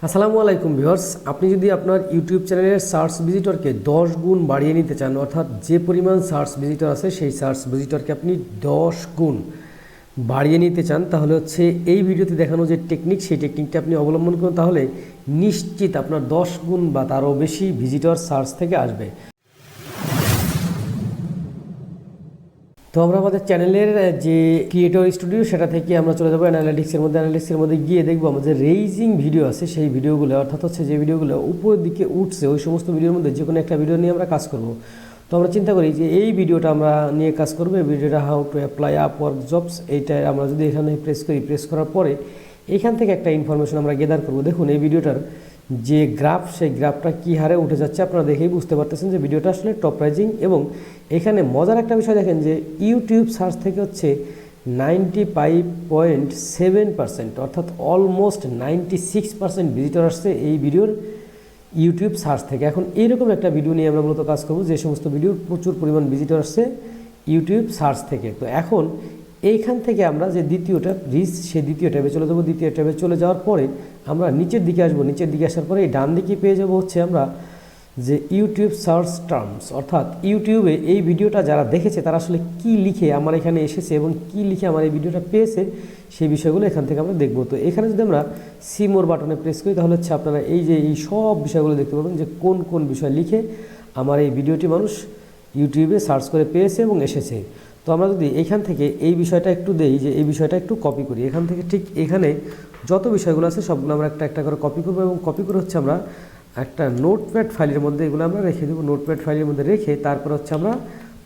আসসালামু আলাইকুম ভিউয়ার্স, আপনি যদি আপনার ইউটিউব চ্যানেলের সার্চ ভিজিটরকে 10 গুণ বাড়িয়ে নিতে চান, অর্থাৎ যে পরিমাণ সার্চ ভিজিটর আছে সেই সার্চ ভিজিটরকে আপনি 10 গুণ বাড়িয়ে নিতে চান, তাহলে হচ্ছে এই ভিডিওতে দেখানো যে টেকনিক, সেই টেকনিকটা আপনি অবলম্বন করুন, তাহলে নিশ্চিত আপনার 10 গুণ বা তারও বেশি ভিজিটর সার্চ থেকে আসবে। তো আমরা আমাদের চ্যানেলের যে ক্রিয়েটর স্টুডিও সেটা থেকে আমরা চলে যাবো অ্যানালিটিক্সের মধ্যে গিয়ে দেখবো আমাদের রেইজিং ভিডিও আছে সেই ভিডিওগুলো, অর্থাৎ হচ্ছে যে ভিডিওগুলো উপরের দিকে উঠছে ওই সমস্ত ভিডিওর মধ্যে যে কোনো একটা ভিডিও নিয়ে আমরা কাজ করব। তো আমরা চিন্তা করি যে এই ভিডিওটা আমরা নিয়ে কাজ করবো, এই ভিডিওটা how to apply Upwork jobs, এইটা আমরা যদি এখানে প্রেস করার পরে এখান থেকে একটা ইনফরমেশন আমরা গেদার করব। দেখুন এই ভিডিওটার যে গ্রাফ, সেই গ্রাফটা কী হারে উঠে যাচ্ছে আপনারা দেখেই বুঝতে পারতেছেন যে ভিডিওটা আসলে টপ রাইজিং। এবং এখানে মজার একটা বিষয় দেখেন যে ইউটিউব সার্চ থেকে হচ্ছে 95.7%, অর্থাৎ অলমোস্ট 96% ভিজিটর আসছে এই ভিডিওর ইউটিউব সার্চ থেকে। এখন এইরকম একটা ভিডিও নিয়ে আমরা মূলত কাজ করব যে সমস্ত ভিডিওর প্রচুর পরিমাণ ভিজিটর আসছে ইউটিউব সার্চ থেকে। তো এখন এইখান থেকে আমরা যে দ্বিতীয় ট্যাব রিচ, সেই দ্বিতীয় ট্যাবে চলে যাবো। দ্বিতীয় ট্যাবে চলে যাওয়ার পরে আমরা নিচের দিকে আসবো। নিচের দিকে আসার পরে এই ডান দিকে পেয়ে যাবো হচ্ছে আমরা যে ইউটিউব সার্চ টার্মস, অর্থাৎ ইউটিউবে এই ভিডিওটা যারা দেখেছে তারা আসলে কি লিখে আমার এখানে এসেছে এবং কি লিখে আমার এই ভিডিওটা পেয়েছে সেই বিষয়গুলো এখান থেকে আমরা দেখবো। তো এখানে যদি আমরা সি মোর বাটনে প্রেস করি তাহলে হচ্ছে আপনারা এই যে এই সব বিষয়গুলো দেখতে পাবেন যে কোন কোন বিষয় লিখে আমার এই ভিডিওটি মানুষ ইউটিউবে সার্চ করে পেয়েছে এবং এসেছে। তো আমরা যদি এখান থেকে এই বিষয়টা একটু দেই, যে এই বিষয়টা একটু কপি করি, এখান থেকে ঠিক এখানে যত বিষয়গুলো আছে সবগুলো আমরা একটা একটা করে কপি করবো এবং কপি করে হচ্ছে আমরা একটা নোটপ্যাড ফাইলের মধ্যে এগুলো আমরা রেখে দেবো। নোটপ্যাড ফাইলের মধ্যে রেখে তারপর হচ্ছে আমরা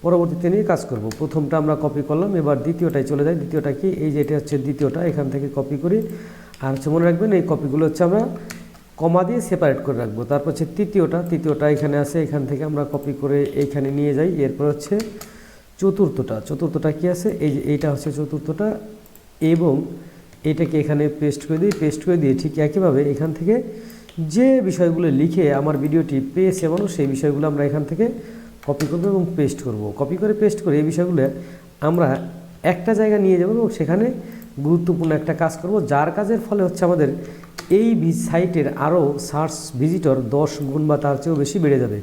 পরবর্তীতে নিয়ে কাজ করব। প্রথমটা আমরা কপি করলাম, এবার দ্বিতীয়টায় চলে যাই। দ্বিতীয়টা কি, এই যে এটা হচ্ছে দ্বিতীয়টা, এখান থেকে কপি করি। আর হচ্ছে মনে রাখবেন এই কপিগুলো হচ্ছে আমরা কমা দিয়ে সেপারেট করে রাখবো। তারপর হচ্ছে তৃতীয়টা এখানে আছে, এখান থেকে আমরা কপি করে এইখানে নিয়ে যাই। এরপর হচ্ছে চতুর্থটা কি আছে, এই যে এইটা হচ্ছে চতুর্থটা, এবং এটাকে এখানে পেস্ট করে দিই। ঠিক একইভাবে এখান থেকে যে বিষয়গুলো লিখে আমার ভিডিওটি পেয়েছে মানুষ সেই বিষয়গুলো আমরা এখান থেকে কপি করবো এবং পেস্ট করব। কপি করে পেস্ট করে এই বিষয়গুলো আমরা একটা জায়গায় নিয়ে যাব এবং সেখানে গুরুত্বপূর্ণ একটা কাজ করব, যার কাজের ফলে হচ্ছে আমাদের এই সাইটের আরও সার্চ ভিজিটর 10 গুণ বা তার চেয়েও বেশি বেড়ে যাবে।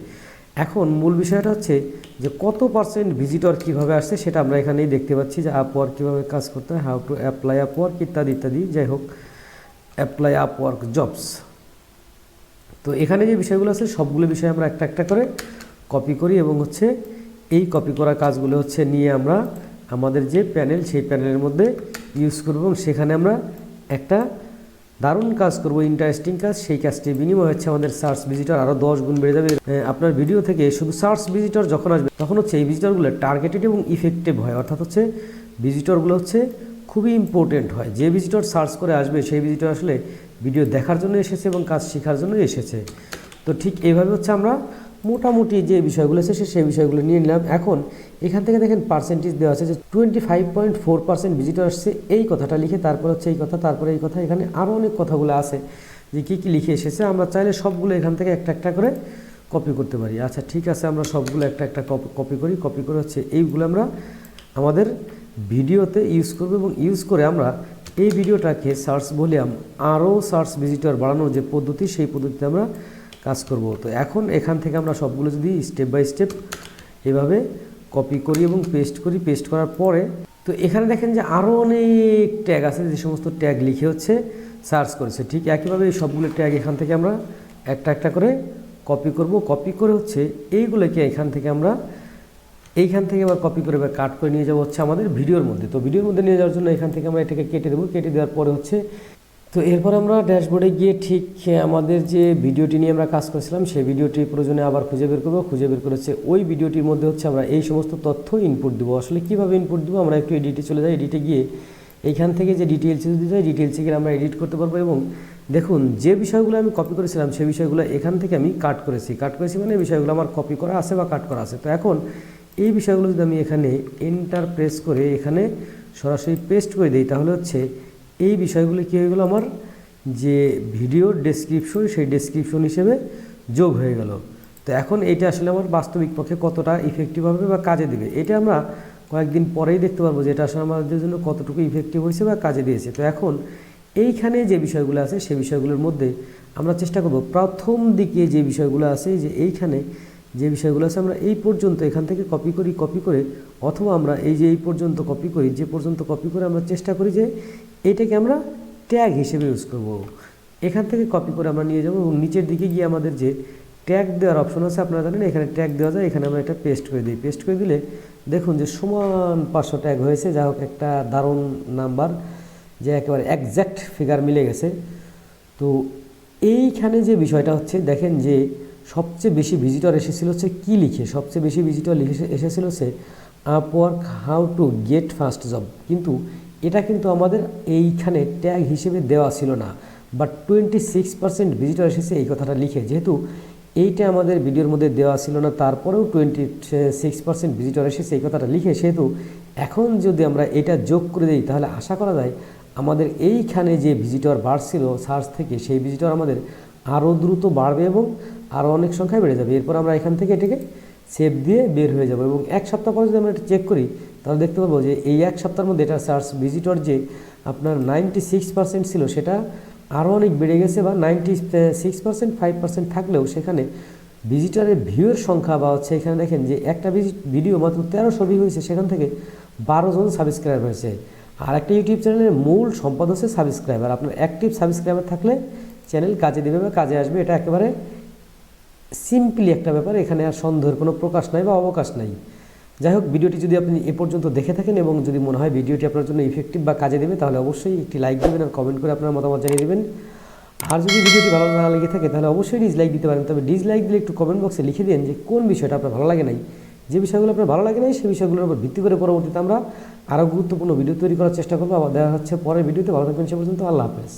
এখন মূল বিষয়টা হচ্ছে যে কত পার্সেন্ট ভিজিটর কীভাবে আসছে সেটা আমরা এখানেই দেখতে পাচ্ছি, যে আপওয়ার্ক কীভাবে কাজ করতে হয়, হাউ টু অ্যাপ্লাই আপওয়ার্ক ইত্যাদি ইত্যাদি, যাই হোক অ্যাপ্লাই আপওয়ার্ক জবস। তো এখানে যে বিষয়গুলো আছে সবগুলো বিষয় আমরা একটা একটা করে কপি করি এবং হচ্ছে এই কপি করা কাজগুলো হচ্ছে নিয়ে আমরা আমাদের যে প্যানেল, সেই প্যানেলের মধ্যে ইউজ করব এবং সেখানে আমরা একটা দারুণ কাজ করব, ইন্টারেস্টিং কাজ। সেই কাজটির বিনিময় হচ্ছে আমাদের সার্চ ভিজিটর আরও 10 গুণ বেড়ে যাবে। আপনার ভিডিও থেকে শুধু সার্চ ভিজিটর যখন আসবে তখন হচ্ছে এই ভিজিটরগুলো টার্গেটেড এবং ইফেক্টিভ হয়, অর্থাৎ হচ্ছে ভিজিটরগুলো হচ্ছে খুবই ইম্পর্টেন্ট হয়। যে ভিজিটর সার্চ করে আসবে সেই ভিজিটর আসলে ভিডিও দেখার জন্য এসেছে এবং কাজ শেখার জন্য এসেছে। তো ঠিক এইভাবে হচ্ছে আমরা মোটামুটি যে বিষয়গুলো এসেছে সেই বিষয়গুলো নিয়ে নিলাম। এখন এখান থেকে দেখেন পার্সেন্টেজ দেওয়া আছে যে 25.4% ভিজিটর আসছে, এই কথাটা লিখে তারপর হচ্ছে এই কথা, তারপরে এই কথা, এখানে আরও অনেক কথাগুলো আছে যে কী কী লিখে এসেছে। আমরা চাইলে সবগুলো এখান থেকে একটা একটা করে কপি করতে পারি। আচ্ছা ঠিক আছে, আমরা সবগুলো একটা একটা কপি করে হচ্ছে এইগুলো আমরা আমাদের ভিডিওতে ইউজ করব এবং ইউজ করে আমরা এই ভিডিওটাকে সার্চ ভলিউম আরও সার্চ ভিজিটর বাড়ানোর যে পদ্ধতি, সেই পদ্ধতিতে আমরা কাজ করব। তো এখন এখান থেকে আমরা সবগুলো যদি স্টেপ বাই স্টেপ এভাবে কপি করি এবং পেস্ট করার পরে, তো এখানে দেখেন যে আরও অনেক ট্যাগ আছে, যে সমস্ত ট্যাগ লিখে হচ্ছে সার্চ করেছে। ঠিক একইভাবে এই সবগুলো ট্যাগ এখান থেকে আমরা একটা একটা করে কপি করব। কপি করে হচ্ছে এইগুলোকে এইখান থেকে আবার কপি করে বা কাট করে নিয়ে যাবো হচ্ছে আমাদের ভিডিওর মধ্যে। তো ভিডিওর মধ্যে নিয়ে যাওয়ার জন্য এখান থেকে আমরা এটাকে কেটে দেবো। কেটে দেওয়ার পরে হচ্ছে, তো এরপর আমরা ড্যাশবোর্ডে গিয়ে ঠিক আমাদের যে ভিডিওটি নিয়ে আমরা কাজ করেছিলাম সেই ভিডিওটি প্রয়োজনে আবার খুঁজে বের করবো। খুঁজে বের করেছে ওই ভিডিওটির মধ্যে হচ্ছে আমরা এই সমস্ত তথ্য ইনপুট দেবো। আসলে কীভাবে ইনপুট দেবো, আমরা একটু এডিটে চলে যাই। এডিটে গিয়ে এইখান থেকে যে ডিটেলসে যদি যাই, ডিটেলসে গিয়ে আমরা এডিট করতে পারবো এবং দেখুন যে বিষয়গুলো আমি কপি করেছিলাম সেই বিষয়গুলো এখান থেকে আমি কাট করেছি মানে এই বিষয়গুলো আমার কপি করা আছে বা কাট করা আছে। তো এখন এই বিষয়গুলো যদি আমি এখানে এন্টার প্রেস করে এখানে সরাসরি পেস্ট করে দিই তাহলে হচ্ছে এই বিষয়গুলো কী হয়ে গেলো, আমার যে ভিডিওর ডেসক্রিপশন সেই ডেসক্রিপশন হিসেবে যোগ হয়ে গেল। তো এখন এটা আসলে আমার বাস্তবিক পক্ষে কতটা ইফেক্টিভ হবে বা কাজে দেবে, এটা আমরা কয়েকদিন পরেই দেখতে পারবো যে এটা আসলে আমাদের জন্য কতটুকু ইফেক্টিভ হয়েছে বা কাজে দিয়েছে। তো এখন এইখানে যে বিষয়গুলো আছে সেই বিষয়গুলোর মধ্যে আমরা চেষ্টা করব প্রথম দিকে যে বিষয়গুলো আছে যে এইখানে যে বিষয়গুলো আছে আমরা এই পর্যন্ত এখান থেকে কপি করে অথবা আমরা এই যে এই পর্যন্ত কপি করি, যে পর্যন্ত কপি করে আমরা চেষ্টা করি যে এটাকে আমরা ট্যাগ হিসেবে ইউজ করব। এখান থেকে কপি করে আমরা নিয়ে যাব এবং নিচের দিকে গিয়ে আমাদের যে ট্যাগ দেওয়ার অপশন আছে আপনারা জানেন এখানে ট্যাগ দেওয়া যায়, এখানে আমরা এটা পেস্ট করে দিই। পেস্ট করে দিলে দেখুন যে সমান 500 ট্যাগ হয়েছে, যা হোক একটা দারুণ নাম্বার যে একেবারে একজ্যাক্ট ফিগার মিলে গেছে। তো এইখানে যে বিষয়টা হচ্ছে দেখেন যে সবচেয়ে বেশি ভিজিটর এসেছিল হচ্ছে কী লিখে, সবচেয়ে বেশি ভিজিটর এসেছিল হচ্ছে Upwork how to get first job, কিন্তু এটা কিন্তু আমাদের এইখানে ট্যাগ হিসেবে দেওয়া ছিল না, বাট 26% ভিজিটর এসেছে এই কথাটা লিখে। যেহেতু এইটা আমাদের ভিডিওর মধ্যে দেওয়া ছিল না, তারপরেও 26% ভিজিটর এসেছে এই কথাটা লিখে, সেহেতু এখন যদি আমরা এটা যোগ করে দিই তাহলে আশা করা যায় আমাদের এইখানে যে ভিজিটর বাড়ছিল সার্চ থেকে সেই ভিজিটর আমাদের আরও দ্রুত বাড়বে এবং আরও অনেক সংখ্যায় বেড়ে যাবে। এরপর আমরা এখান থেকে এটাকে সেভ দিয়ে বের হয়ে যাব এবং এক সপ্তাহ পরে যদি আমরা এটা চেক করি তাহলে দেখতে পাবো যে এই এক সপ্তাহের মধ্যে এটা সার্চ ভিজিটর যে আপনার 96% ছিল সেটা আরও অনেক বেড়ে গেছে, বা 96% 5% থাকলেও সেখানে ভিজিটরের ভিউয়ের সংখ্যা বা হচ্ছে এখানে দেখেন যে একটা ভিডিও মাত্র 1300 ভিউ হয়েছে, সেখান থেকে 12 জন সাবস্ক্রাইবার হয়েছে। আর একটা ইউটিউব চ্যানেলের মূল সম্পদ হচ্ছে সাবস্ক্রাইবার। আপনার অ্যাক্টিভ সাবস্ক্রাইবার থাকলে চ্যানেল কাজে দেবে বা কাজে আসবে, এটা একেবারে সিম্পলি একটা ব্যাপার, এখানে আর সন্দেহের কোনো প্রকাশ নাই বা অবকাশ নাই। যাই হোক, ভিডিওটি যদি আপনি এ পর্যন্ত দেখে থাকেন এবং যদি মনে হয় ভিডিওটি আপনার জন্য ইফেক্টিভ বা কাজে দেবে তাহলে অবশ্যই একটি লাইক দেবেন আর কমেন্ট করে আপনার মতামত জানিয়ে দেবেন। আর যদি ভিডিওটি ভালো না লেগে থাকে তাহলে অবশ্যই ডিসলাইক দিতে পারেন, তবে ডিসলাইক দিলে একটু কমেন্ট বক্সে লিখে দিন যে কোন বিষয়টা আপনার ভালো লাগে নাই। যে বিষয়গুলো আপনার ভালো লাগে নাই সেই বিষয়গুলোর উপর ভিত্তি করে পরবর্তীতে আমরা আরও গুরুত্বপূর্ণ ভিডিও তৈরি করার চেষ্টা করবো। আবার দেখা হচ্ছে পরের ভিডিওতে। ভালো থাকবেন সে পর্যন্ত। আল্লাহ হাফেজ।